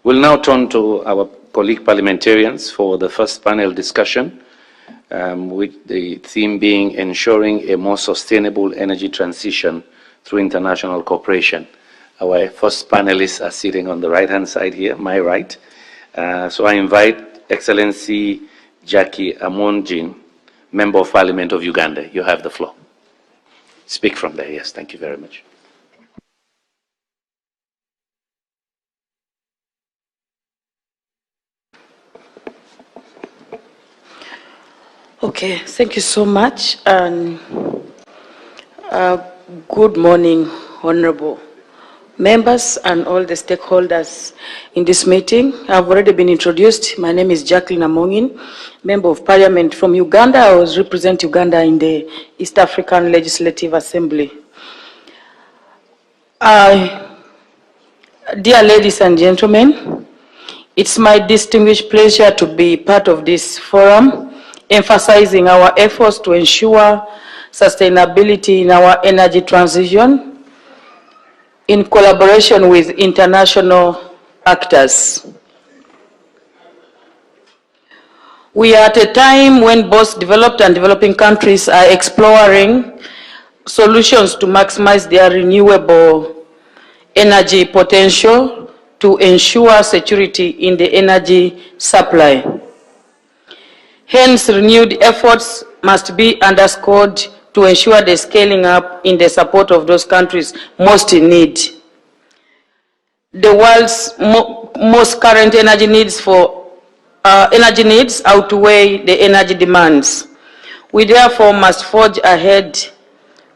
We'll now turn to our colleague parliamentarians for the first panel discussion, with the theme being ensuring a more sustainable energy transition through international cooperation. Our first panelists are sitting on the right-hand side here, my right. So I invite Excellency Jackie Amongin, Member of Parliament of Uganda. You have the floor. Speak from there, yes, thank you very much. Okay, thank you so much, and good morning, Honorable members and all the stakeholders in this meeting. I've already been introduced. My name is Jacqueline Amongin, Member of Parliament from Uganda. I was represent Uganda in the East African Legislative Assembly. Dear ladies and gentlemen, it's my distinguished pleasure to be part of this forum, emphasizing our efforts to ensure sustainability in our energy transition in collaboration with international actors. We are at a time when both developed and developing countries are exploring solutions to maximize their renewable energy potential to ensure security in the energy supply. Hence, renewed efforts must be underscored to ensure the scaling up in the support of those countries most in need. The world's most current energy needs outweigh the energy demands. We therefore must forge ahead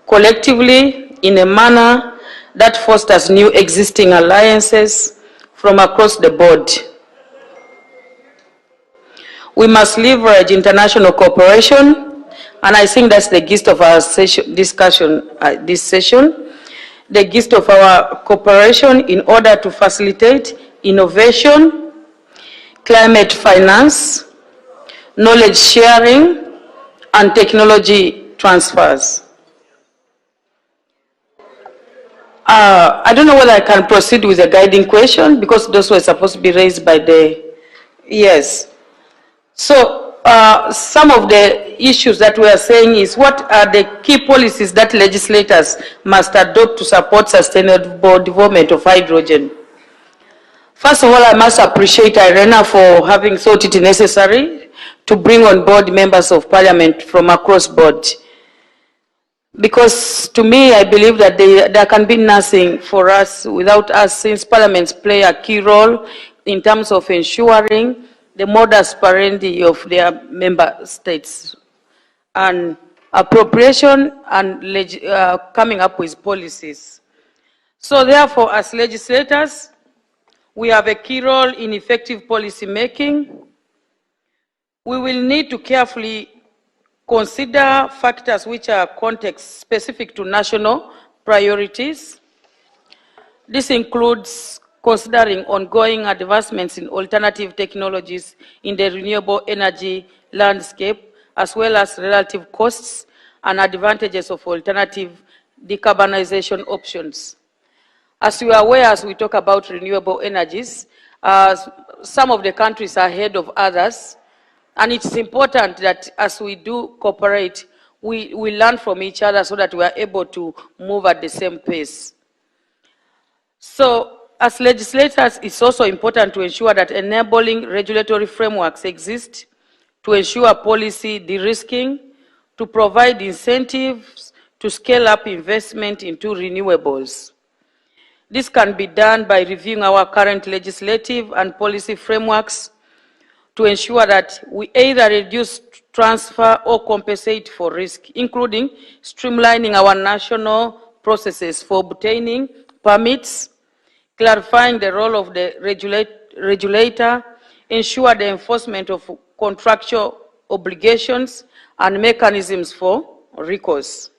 collectively in a manner that fosters new existing alliances from across the board. We must leverage international cooperation, and I think that's the gist of our discussion this session, the gist of our cooperation in order to facilitate innovation, climate finance, knowledge sharing, and technology transfers. I don't know whether I can proceed with a guiding question because those were supposed to be raised by the, yes. So some of the issues that we are saying is what are the key policies that legislators must adopt to support sustainable development of hydrogen? First of all, I must appreciate IRENA for having thought it necessary to bring on board members of parliament from across board. Because to me, I believe that there can be nothing for us without us, since parliaments play a key role in terms of ensuring the modus operandi of their member states and appropriation and coming up with policies. So therefore, as legislators, we have a key role in effective policy making. We will need to carefully consider factors which are context specific to national priorities. This includes considering ongoing advancements in alternative technologies in the renewable energy landscape, as well as relative costs and advantages of alternative decarbonization options. As you are aware, as we talk about renewable energies, some of the countries are ahead of others, and it's important that as we do cooperate, we learn from each other so that we are able to move at the same pace. So, as legislators, it's also important to ensure that enabling regulatory frameworks exist to ensure policy de-risking, to provide incentives to scale up investment into renewables. This can be done by reviewing our current legislative and policy frameworks to ensure that we either reduce, transfer, or compensate for risk, including streamlining our national processes for obtaining permits, clarifying the role of the regulator, ensure the enforcement of contractual obligations, and mechanisms for recourse.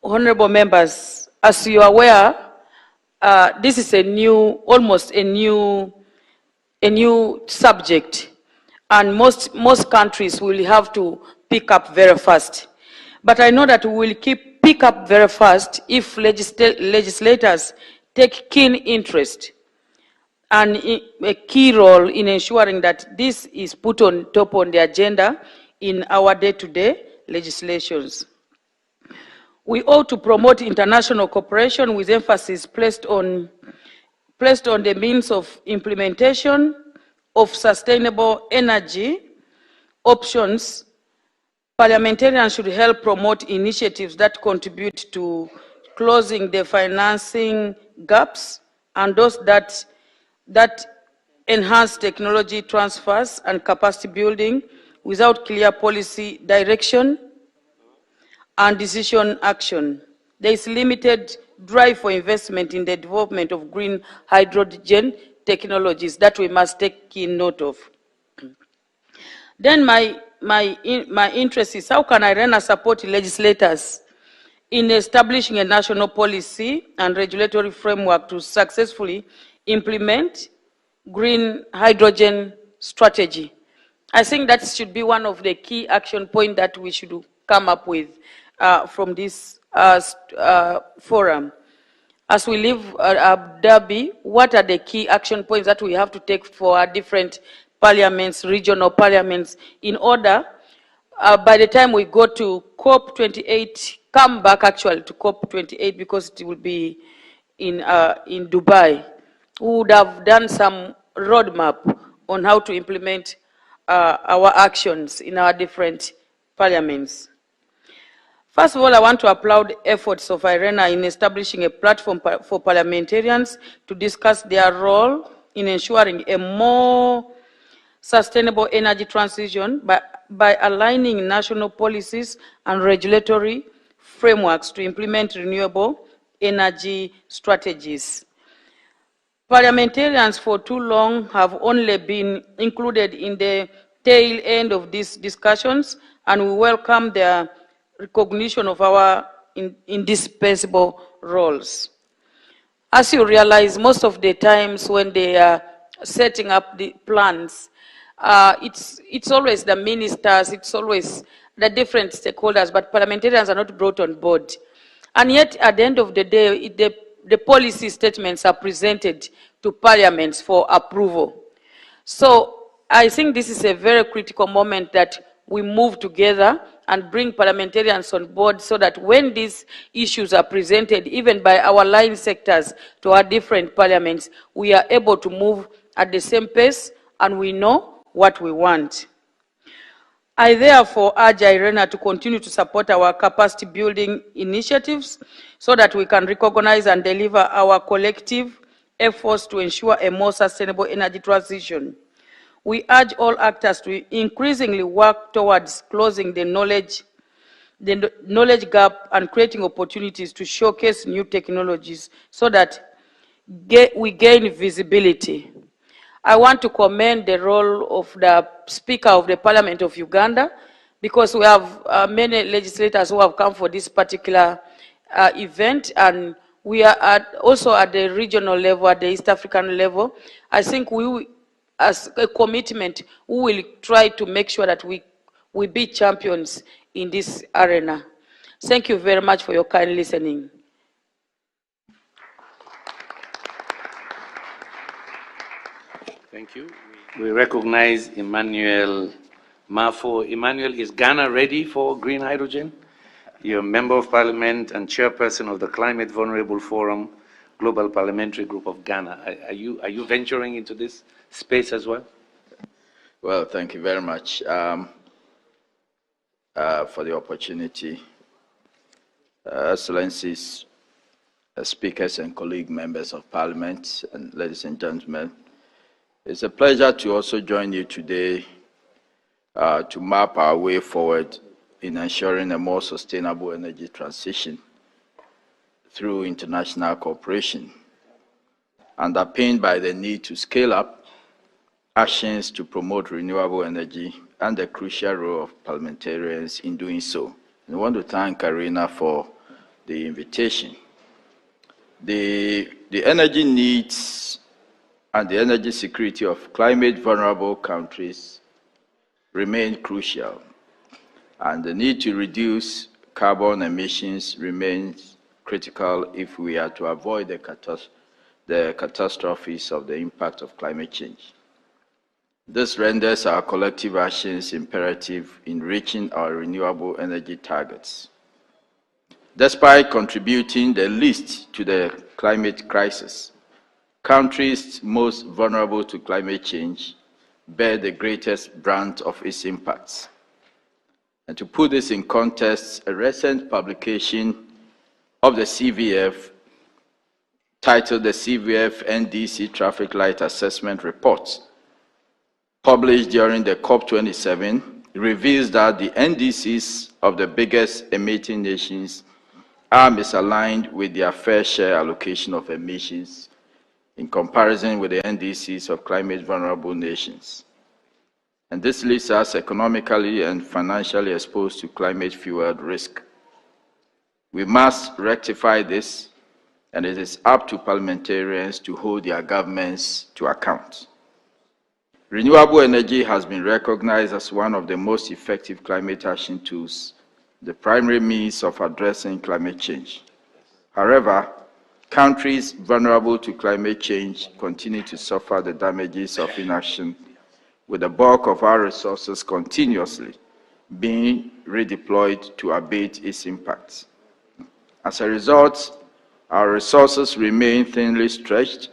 Honorable members, as you are aware, this is almost a new subject, and most countries will have to pick up very fast. But I know that we will pick up very fast if legislators take keen interest and a key role in ensuring that this is put on top on the agenda in our day-to-day legislations. We ought to promote international cooperation with emphasis placed on the means of implementation of sustainable energy options. Parliamentarians should help promote initiatives that contribute to closing the financing gaps and those that enhance technology transfers and capacity building without clear policy direction and decision action. There is limited drive for investment in the development of green hydrogen technologies that we must take keen note of. Then my interest is, how can IRENA support legislators in establishing a national policy and regulatory framework to successfully implement green hydrogen strategy? I think that should be one of the key action points that we should come up with from this forum. As we leave Dhabi, what are the key action points that we have to take for our different parliaments, regional parliaments, in order, by the time we go to COP28, come back actually to COP28 because it will be in Dubai, we would have done some roadmap on how to implement our actions in our different parliaments. First of all, I want to applaud the efforts of IRENA in establishing a platform for parliamentarians to discuss their role in ensuring a more sustainable energy transition by aligning national policies and regulatory frameworks to implement renewable energy strategies. Parliamentarians for too long have only been included in the tail end of these discussions, and we welcome their recognition of our indispensable roles. As you realize, most of the times when they are setting up the plans, it's always the ministers, it's always the different stakeholders, but parliamentarians are not brought on board. And yet, at the end of the day, the policy statements are presented to parliaments for approval. So I think this is a very critical moment that we move together and bring parliamentarians on board so that when these issues are presented, even by our line sectors to our different parliaments, we are able to move at the same pace and we know what we want. I therefore urge IRENA to continue to support our capacity building initiatives so that we can recognize and deliver our collective efforts to ensure a more sustainable energy transition. We urge all actors to increasingly work towards closing the knowledge gap and creating opportunities to showcase new technologies so that we gain visibility. I want to commend the role of the Speaker of the Parliament of Uganda, because we have many legislators who have come for this particular event, and we are also at the regional level, at the East African level. I think we, as a commitment, we will try to make sure that we be champions in this arena. Thank you very much for your kind listening. Thank you. We recognize Emmanuel Marfo. Emmanuel, is Ghana ready for green hydrogen? You're a member of parliament and chairperson of the Climate Vulnerable Forum Global Parliamentary Group of Ghana. Are you venturing into this space as well? Well, thank you very much for the opportunity. Excellencies, speakers and colleague members of parliament, and ladies and gentlemen, it's a pleasure to also join you today to map our way forward in ensuring a more sustainable energy transition through international cooperation, underpinned by the need to scale up actions to promote renewable energy and the crucial role of parliamentarians in doing so. And I want to thank IRENA for the invitation. The energy needs and the energy security of climate vulnerable countries remain crucial, and the need to reduce carbon emissions remains critical if we are to avoid the the catastrophes of the impact of climate change. This renders our collective actions imperative in reaching our renewable energy targets. Despite contributing the least to the climate crisis, countries most vulnerable to climate change bear the greatest brunt of its impacts. And to put this in context, a recent publication of the CVF, titled the CVF NDC Traffic Light Assessment Report, published during the COP27, reveals that the NDCs of the biggest emitting nations are misaligned with their fair share allocation of emissions in comparison with the NDCs of climate vulnerable nations. And this leaves us economically and financially exposed to climate-fueled risk. We must rectify this, and it is up to parliamentarians to hold their governments to account. Renewable energy has been recognized as one of the most effective climate action tools, the primary means of addressing climate change. However, countries vulnerable to climate change continue to suffer the damages of inaction, with the bulk of our resources continuously being redeployed to abate its impacts. As a result, our resources remain thinly stretched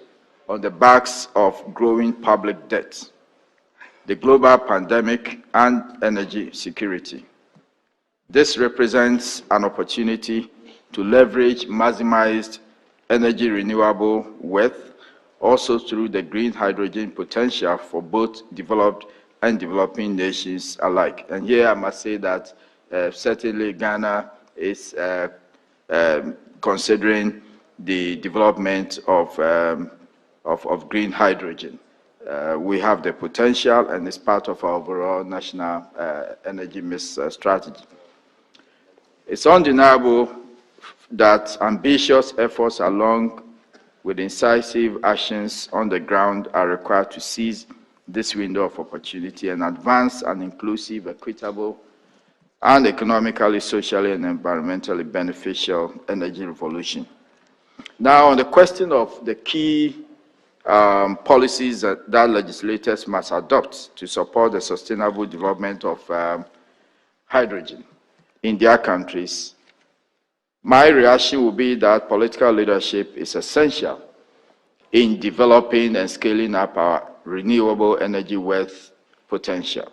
on the backs of growing public debt, the global pandemic, and energy security. This represents an opportunity to leverage maximized energy renewable worth, also through the green hydrogen potential for both developed and developing nations alike. And here I must say that certainly Ghana is considering the development of green hydrogen. We have the potential, and it's part of our overall national energy mix strategy. It's undeniable that ambitious efforts along with incisive actions on the ground are required to seize this window of opportunity and advance an inclusive, equitable, and economically, socially, and environmentally beneficial energy revolution. Now, on the question of the key policies that legislators must adopt to support the sustainable development of hydrogen in their countries, my reaction will be that political leadership is essential in developing and scaling up our renewable energy worth potential.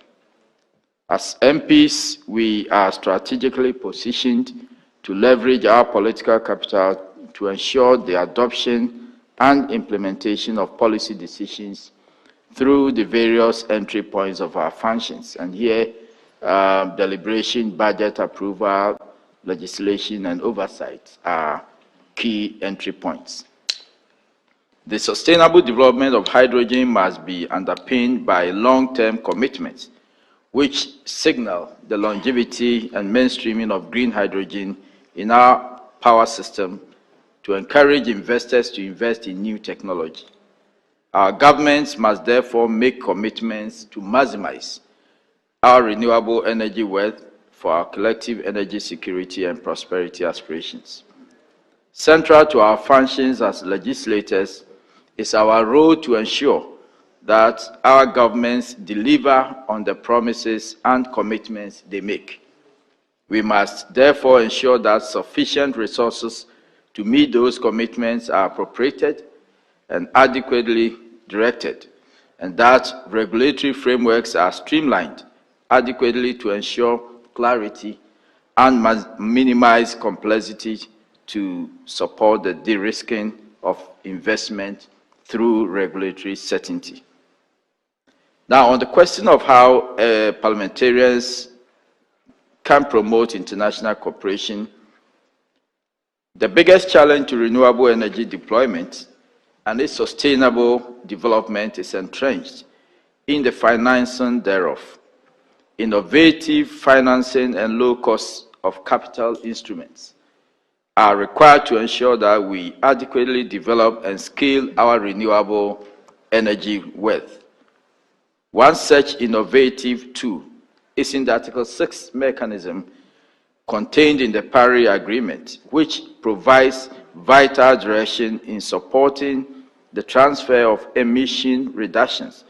As MPs, we are strategically positioned to leverage our political capital to ensure the adoption and implementation of policy decisions through the various entry points of our functions. And here, deliberation, budget approval, legislation, and oversight are key entry points. The sustainable development of hydrogen must be underpinned by long-term commitments, which signal the longevity and mainstreaming of green hydrogen in our power system to encourage investors to invest in new technology. Our governments must therefore make commitments to maximize our renewable energy worth for our collective energy security and prosperity aspirations. Central to our functions as legislators is our role to ensure that our governments deliver on the promises and commitments they make. We must therefore ensure that sufficient resources to meet those commitments are appropriated and adequately directed, and that regulatory frameworks are streamlined adequately to ensure clarity and minimize complexity to support the de-risking of investment through regulatory certainty. Now, on the question of how parliamentarians can promote international cooperation, the biggest challenge to renewable energy deployment and its sustainable development is entrenched in the financing thereof. Innovative financing and low cost of capital instruments are required to ensure that we adequately develop and scale our renewable energy worth. One such innovative tool is in the Article 6 mechanism contained in the Paris Agreement, which provides vital direction in supporting the transfer of emission reductions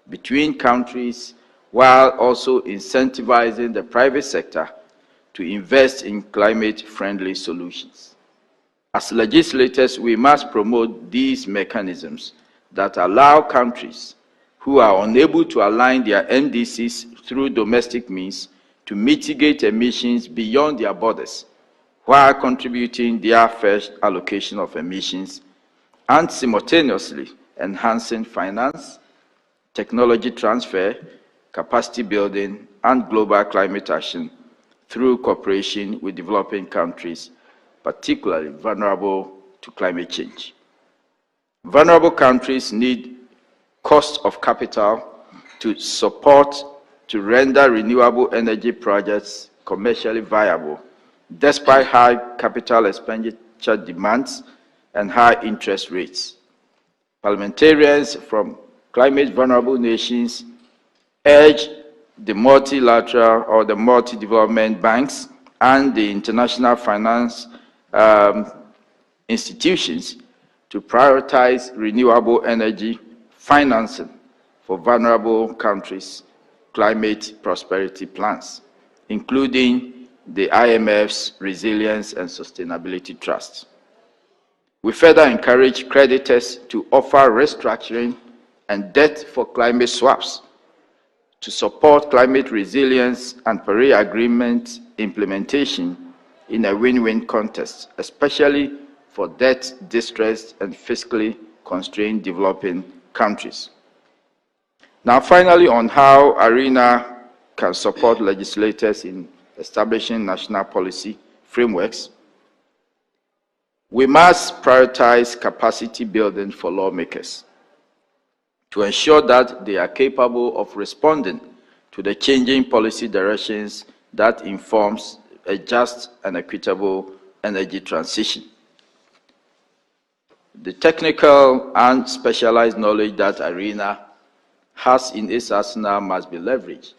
between countries while also incentivizing the private sector to invest in climate-friendly solutions. As legislators, we must promote these mechanisms that allow countries who are unable to align their NDCs through domestic means to mitigate emissions beyond their borders, while contributing their first allocation of emissions and simultaneously enhancing finance, technology transfer, capacity building, and global climate action through cooperation with developing countries, particularly vulnerable to climate change. Vulnerable countries need cost of capital to render renewable energy projects commercially viable, despite high capital expenditure demands and high interest rates. Parliamentarians from climate-vulnerable nations urge the multilateral or the multi-development banks and the international finance institutions to prioritize renewable energy financing for vulnerable countries' climate prosperity plans, including the IMF's Resilience and Sustainability Trust. We further encourage creditors to offer restructuring and debt for climate swaps to support climate resilience and Paris Agreement implementation in a win-win context, especially for debt-distressed and fiscally constrained developing countries. Now, finally, on how IRENA can support legislators in establishing national policy frameworks, we must prioritize capacity building for lawmakers to ensure that they are capable of responding to the changing policy directions that informs a just and equitable energy transition. The technical and specialized knowledge that IRENA has in its arsenal must be leveraged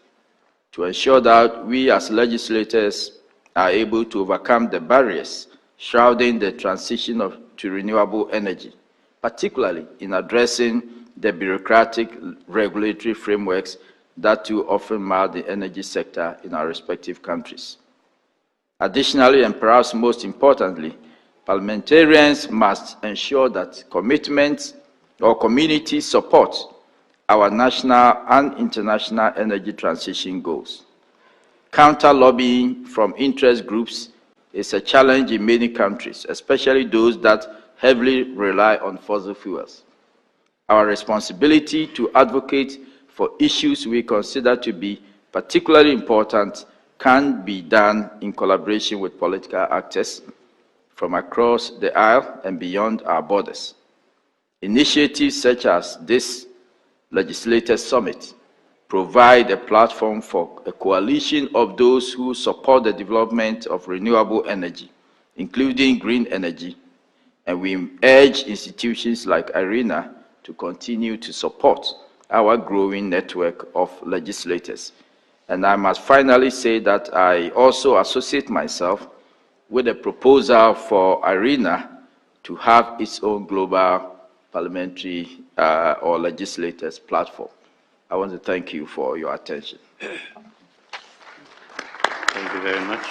to ensure that we as legislators are able to overcome the barriers shrouding the transition to renewable energy, particularly in addressing the bureaucratic regulatory frameworks that too often mar the energy sector in our respective countries. Additionally, and perhaps most importantly, parliamentarians must ensure that commitments or community support our national and international energy transition goals. Counter-lobbying from interest groups is a challenge in many countries, especially those that heavily rely on fossil fuels. Our responsibility to advocate for issues we consider to be particularly important can be done in collaboration with political actors from across the aisle and beyond our borders. Initiatives such as this Legislators Summit provide a platform for a coalition of those who support the development of renewable energy, including green energy, and we urge institutions like IRENA to continue to support our growing network of legislators. And I must finally say that I also associate myself with a proposal for IRENA to have its own global parliamentary or legislators platform. I want to thank you for your attention. Thank you very much.